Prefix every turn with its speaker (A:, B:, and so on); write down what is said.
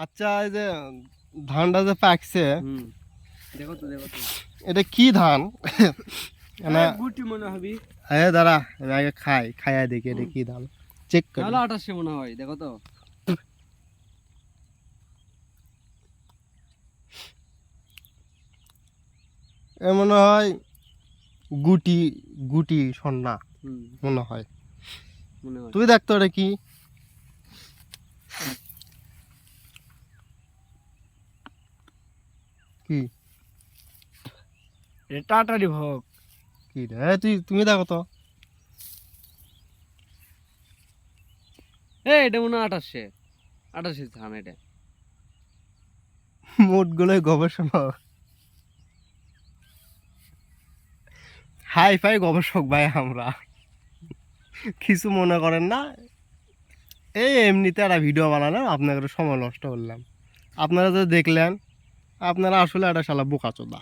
A: আচ্ছা, এই যে ধানটা যে পাকছে,
B: দেখো তো
A: এটা কি ধান? না
B: গুটি মনে হবে।
A: হ্যাঁ দাঁড়া, আমি আগে খাইয়া দেখি এটা কি ধান, চেক করি।
B: তাহলে 28 মনে হয়, দেখো তো।
A: এ মনে হয় গুটি গুটি সন্না মনে হয়।
B: মনে হয়
A: তুই দেখতো এটা কি? কি
B: এটা টাটারি ভোগ।
A: কি রে? তুমি দেখো তো।
B: এটা মনে হয় 28 ধান এটা।
A: মোট গুলোই গবেষণা, হাই ফাই গবেষক ভাই আমরা, কিছু মনে করেন না। এই এমনিতে একটা ভিডিও বানালাম, আপনাদের সময় নষ্ট করলাম। আপনারা যে দেখলেন, আপনারা আসলে একটা শালা বোকাচোদা।